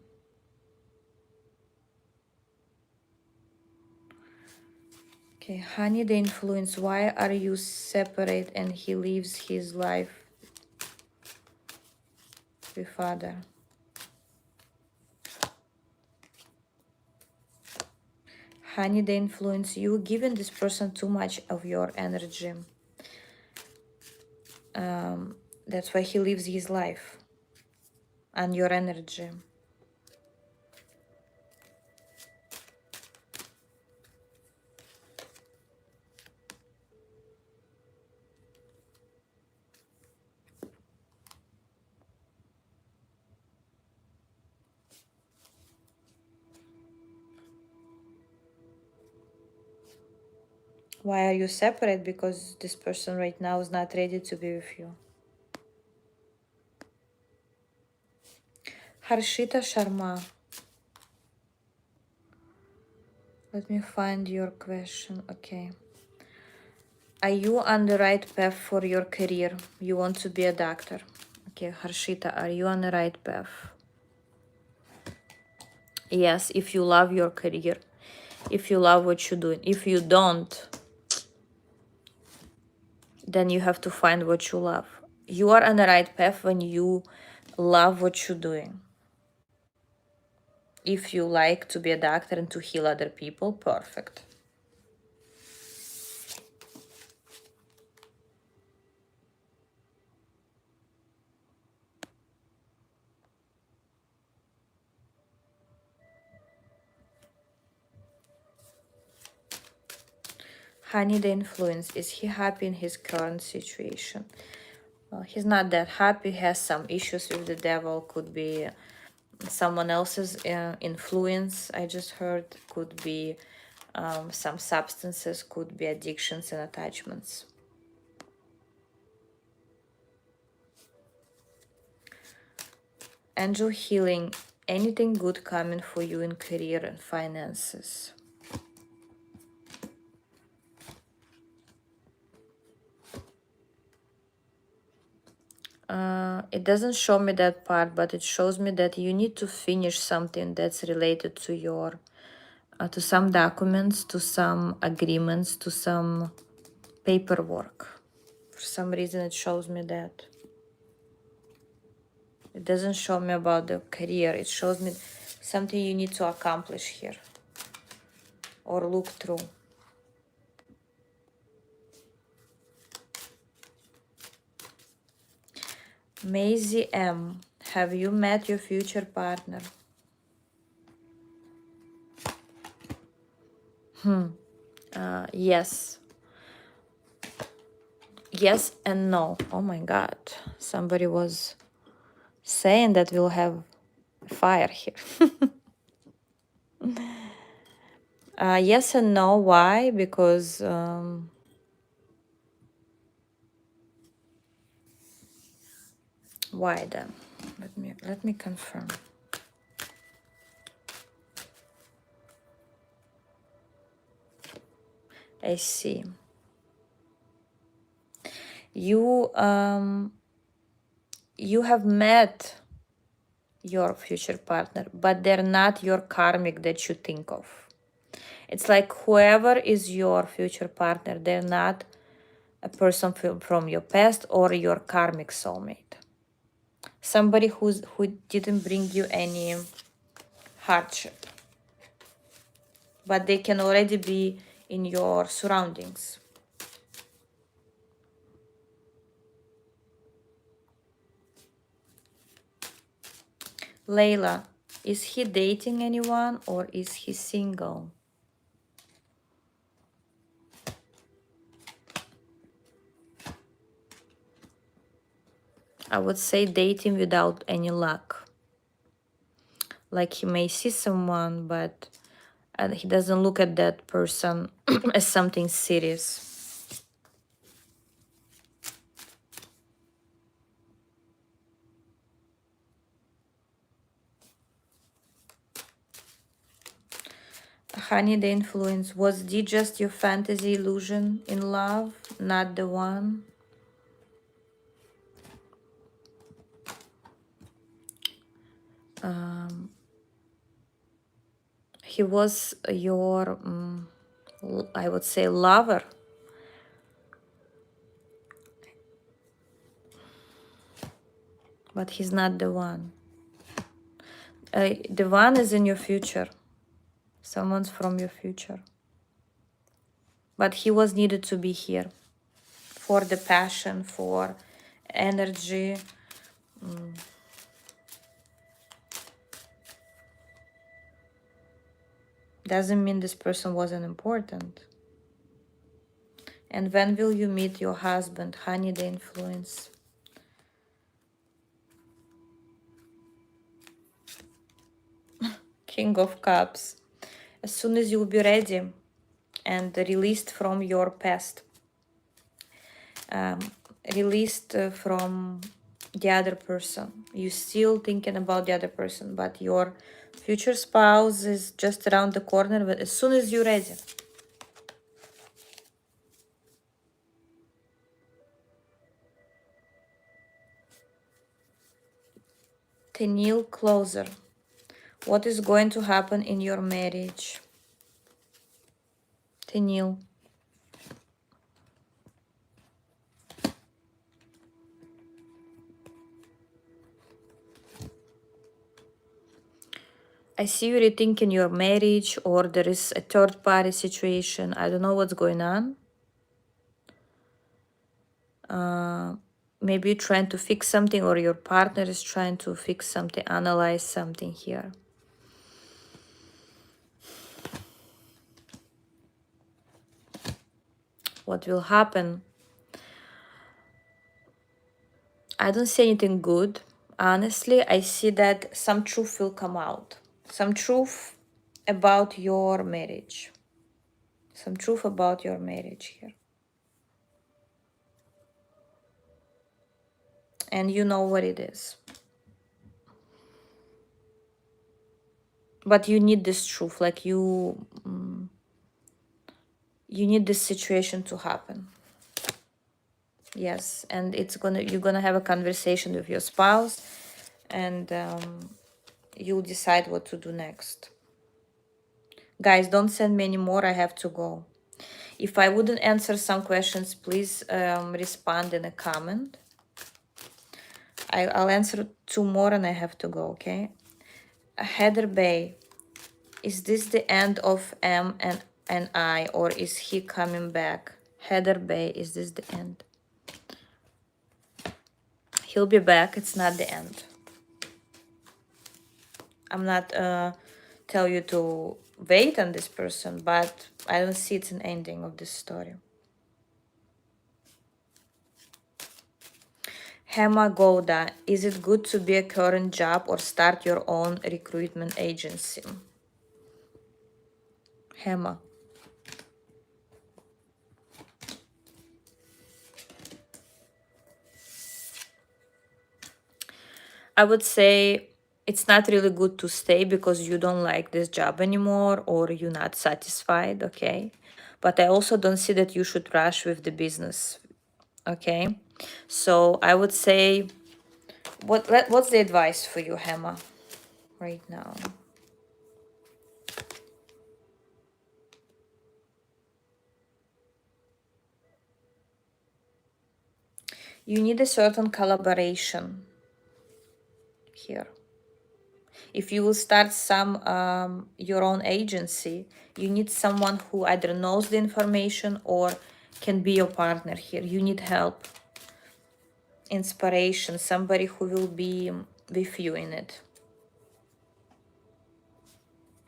Okay, honey, the influence. Why are you separate and he lives his life with father? Honey, the influence. You giving this person too much of your energy. That's why he lives his life and your energy. Why are you separate? Because this person right now is not ready to be with you. Harshita Sharma. Let me find your question. Okay. Are you on the right path for your career? You want to be a doctor. Okay, Harshita, are you on the right path? Yes, if you love your career, if you love what you're doing. If you don't, then you have to find what you love. You are on the right path when you love what you're doing. If you like to be a doctor and to heal other people, perfect. Honey, the influence. Is he happy in his current situation? Well, he's not that happy. He has some issues with the devil. Could be someone else's influence. I just heard. Could be some substances. Could be addictions and attachments. Angel healing. Anything good coming for you in career and finances? It doesn't show me that part, but it shows me that you need to finish something that's related to your to some documents, to some agreements, to some paperwork. For some reason it shows me that. It doesn't show me about the career. It shows me something you need to accomplish here or look through. Maisie M, have you met your future partner? Yes. Yes and no. Oh my God. Somebody was saying that we'll have fire here. Yes and no. Why? Because why then? Let me confirm. I see. You you have met your future partner, but they're not your karmic that you think of. It's like whoever is your future partner, they're not a person from your past or your karmic soulmate. Somebody who didn't bring you any hardship, but they can already be in your surroundings. Layla, is he dating anyone or is he single? I would say dating without any luck. Like he may see someone, but he doesn't look at that person as something serious. Honey, the influence, was D just your fantasy illusion in love, not the one? He was your, I would say, lover. But he's not the one. The one is in your future. Someone's from your future. But he was needed to be here for the passion, for energy. Doesn't mean this person wasn't important. And when will you meet your husband, honey, the influence? King of Cups. As soon as you'll be ready and released from your past, released from the other person. You're still thinking about the other person, but your future spouse is just around the corner. But as soon as you're ready, Tenil closer. What is going to happen in your marriage? Tenil. I see you rethinking your marriage, or there is a third party situation. I don't know what's going on. Maybe you're trying to fix something, or your partner is trying to fix something, analyze something here. What will happen? I don't see anything good. Honestly, I see that some truth will come out. Some truth about your marriage. Some truth about your marriage here. And you know what it is. But you need this truth, like you need this situation to happen. Yes, and you're gonna have a conversation with your spouse, and you'll decide what to do next. Guys, don't send me anymore. I have to go. If I wouldn't answer some questions, please respond in a comment. I'll answer 2 more and I have to go, okay? Heather Bay, is this the end of M and I, or is he coming back? Heather Bay, is this the end? He'll be back. It's not the end. I'm not tell you to wait on this person, but I don't see it's an ending of this story. Hema Gouda, is it good to be a current job or start your own recruitment agency? Hema. I would say it's not really good to stay because you don't like this job anymore or you're not satisfied, okay? But I also don't see that you should rush with the business, okay? So I would say, what's the advice for you, Hema, right now? You need a certain collaboration here. If you will start your own agency, you need someone who either knows the information or can be your partner here. You need help, inspiration, somebody who will be with you in it.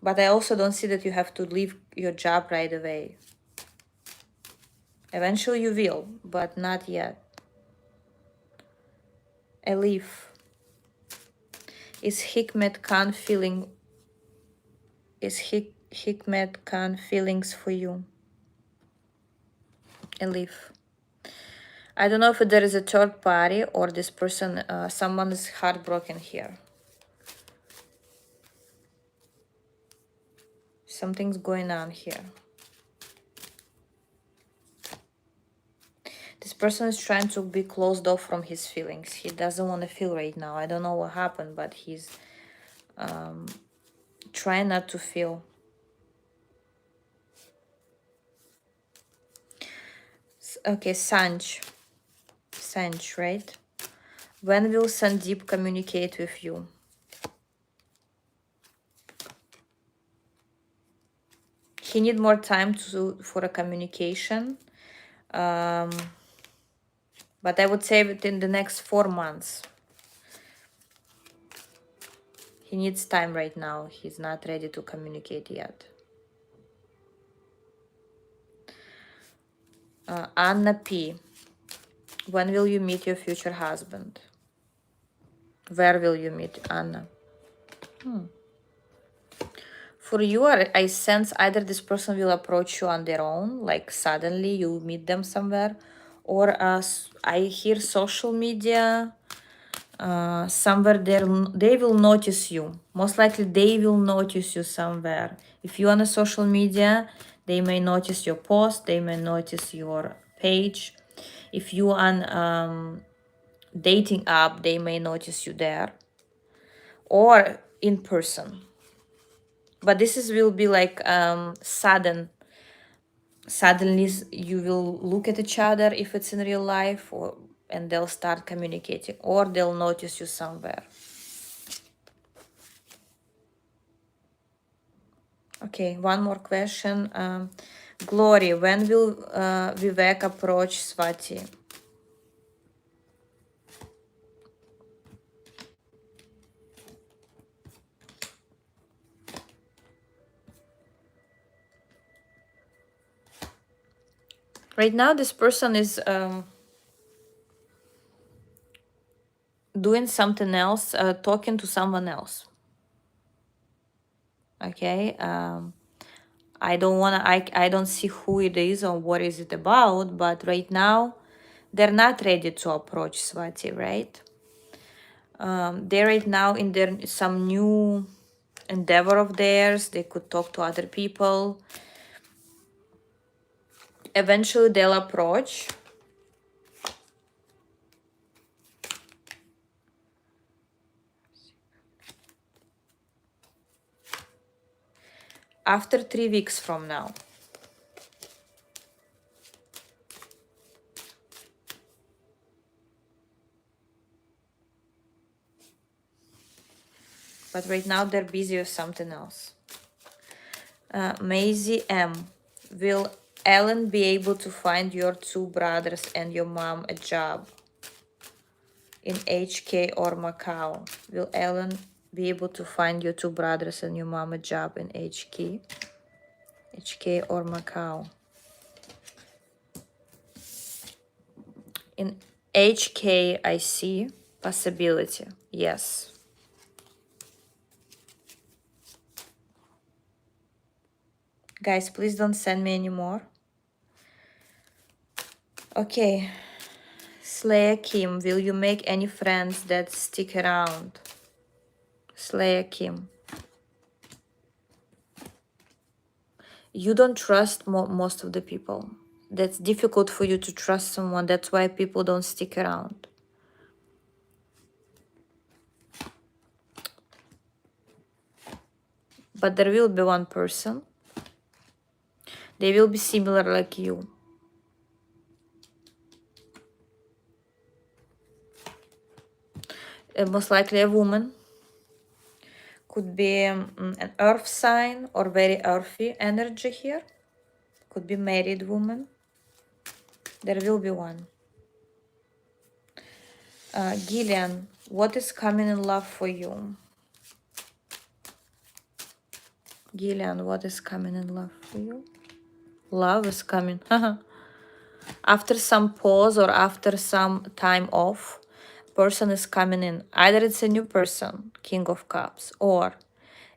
But I also don't see that you have to leave your job right away. Eventually you will, but not yet. Elif, is Hikmet Khan feelings for you? Elif. I don't know if there is a third party or this person, someone is heartbroken here. Something's going on here. This person is trying to be closed off from his feelings. He doesn't want to feel right now. I don't know what happened, but he's trying not to feel. Okay, Sanj, right? When will Sandeep communicate with you? He need more time for a communication. But I would say within the next 4 months. He needs time right now. He's not ready to communicate yet. Anna P. When will you meet your future husband? Where will you meet Anna? For you, I sense either this person will approach you on their own, like suddenly you'll meet them somewhere, or I hear social media, somewhere there they will notice you. Most likely they will notice you somewhere. If you're on a social media, they may notice your post, they may notice your page. If you on dating app, they may notice you there, or in person. But will be like suddenly you will look at each other if it's in real life, and they'll start communicating, or they'll notice you somewhere. Okay, one more question. Glory, when will Vivek approach Swati? Right now, this person is doing something else, talking to someone else. Okay. I don't see who it is or what is it about, but right now they're not ready to approach Swati, right? They're right now in some new endeavor of theirs. They could talk to other people. Eventually they'll approach. after 3 weeks from now. But right now they're busy with something else. Maisie M. Will Ellen be able to find your 2 brothers and your mom a job in HK or Macau? Will Ellen be able to find your 2 brothers and your mom a job in HK or Macau? In HK, I see possibility. Yes. Guys, please don't send me anymore. Okay. Slayer Kim, will you make any friends that stick around? Slayer Kim. You don't trust most of the people. That's difficult for you to trust someone. That's why people don't stick around. But there will be one person. They will be similar like you. Most likely a woman. Could be an earth sign or very earthy energy here. Could be married woman. There will be one. Gillian, what is coming in love for you? Gillian, what is coming in love for you? Love is coming. After some pause or after some time off, person is coming in. Either it's a new person, King of Cups, or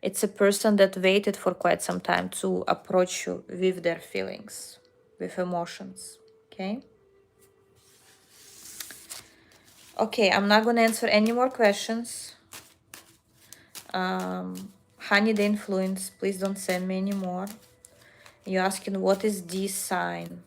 it's a person that waited for quite some time to approach you with their feelings, with emotions. Okay? Okay, I'm not going to answer any more questions. Honey the Influence, please don't send me anymore. You're asking what is this sign?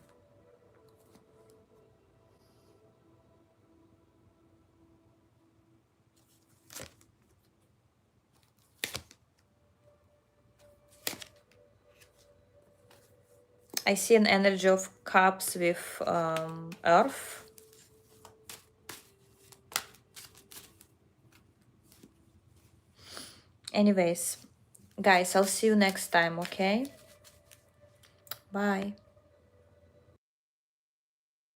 I see an energy of cups with earth. Anyways, guys, I'll see you next time, okay? Bye.